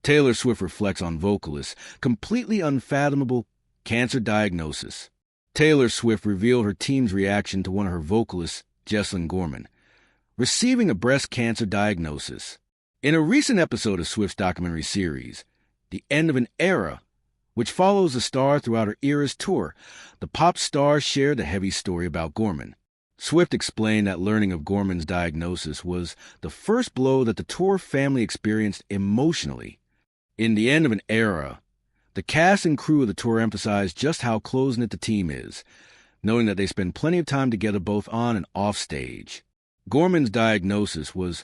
Taylor Swift reflects on Vocalist, completely unfathomable cancer diagnosis. Taylor Swift revealed her team's reaction to one of her vocalists, Jeslyn Gorman, receiving a breast cancer diagnosis. In a recent episode of Swift's documentary series, The End of an Era, which follows the star throughout her Eras tour, the pop star shared the heavy story about Gorman. Swift explained that learning of Gorman's diagnosis was the first blow that the tour family experienced emotionally. In The End of an Era, the cast and crew of the tour emphasized just how close-knit the team is, knowing that they spend plenty of time together both on and off stage. Gorman's diagnosis was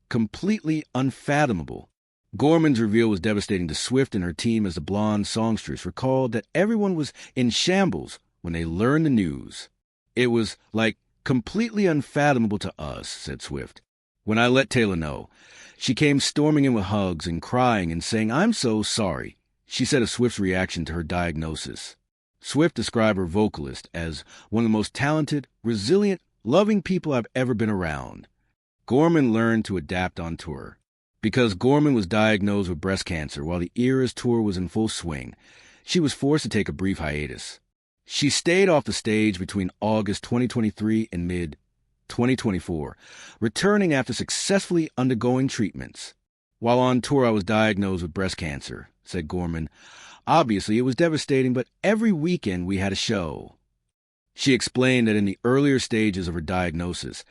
completely unfathomable. Gorman's reveal was devastating to Swift and her team as the blonde songstress recalled that everyone was in shambles when they learned the news. It was like completely unfathomable to us, said Swift. When I let Taylor know, she came storming in with hugs and crying and saying, "I'm so sorry," she said of Swift's reaction to her diagnosis. Swift described her vocalist as one of the most talented, resilient, loving people I've ever been around. Gorman learned to adapt on tour. Because Gorman was diagnosed with breast cancer while the Eras tour was in full swing, she was forced to take a brief hiatus. She stayed off the stage between August 2023 and mid-2024, returning after successfully undergoing treatments. "While on tour, I was diagnosed with breast cancer," said Gorman. "Obviously, it was devastating, but every weekend we had a show." She explained that in the earlier stages of her diagnosis,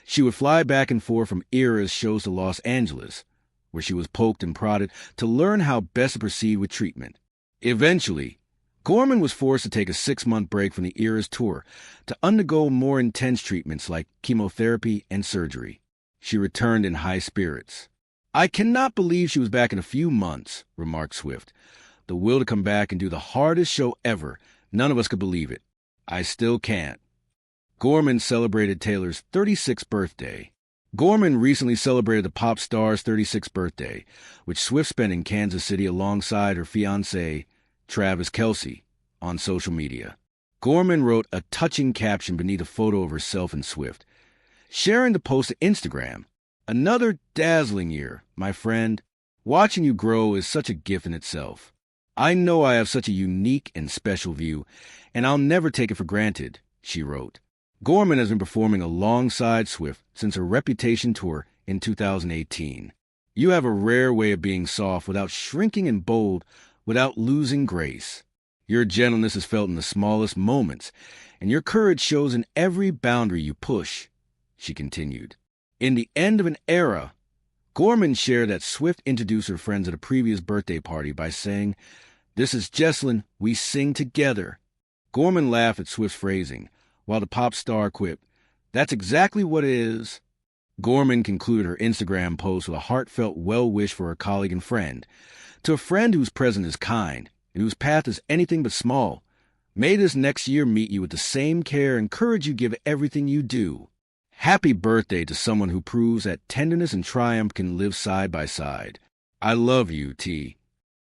she would fly back and forth from Eras shows to Los Angeles, where she was poked and prodded to learn how best to proceed with treatment. Eventually, Gorman was forced to take a 6-month break from the Eras tour to undergo more intense treatments like chemotherapy and surgery. She returned in high spirits. "I cannot believe she was back in a few months," remarked Swift. "The will to come back and do the hardest show ever, none of us could believe it. I still can't." Gorman celebrated Taylor's 36th birthday. Gorman recently celebrated the pop star's 36th birthday, which Swift spent in Kansas City alongside her fiancé, Travis Kelce, on social media. Gorman wrote a touching caption beneath a photo of herself and Swift, sharing the post to Instagram. "Another dazzling year, my friend. Watching you grow is such a gift in itself. I know I have such a unique and special view, and I'll never take it for granted," she wrote. Gorman has been performing alongside Swift since her Reputation tour in 2018. "You have a rare way of being soft without shrinking and bold, without losing grace. Your gentleness is felt in the smallest moments, and your courage shows in every boundary you push," she continued. In The End of an Era, Gorman shared that Swift introduced her friends at a previous birthday party by saying, "This is Jeslyn, we sing together." Gorman laughed at Swift's phrasing, while the pop star quipped, "That's exactly what it is." Gorman concluded her Instagram post with a heartfelt well-wish for her colleague and friend. "To a friend whose presence is kind, and whose path is anything but small, may this next year meet you with the same care and courage you give everything you do. Happy birthday to someone who proves that tenderness and triumph can live side by side. I love you, T."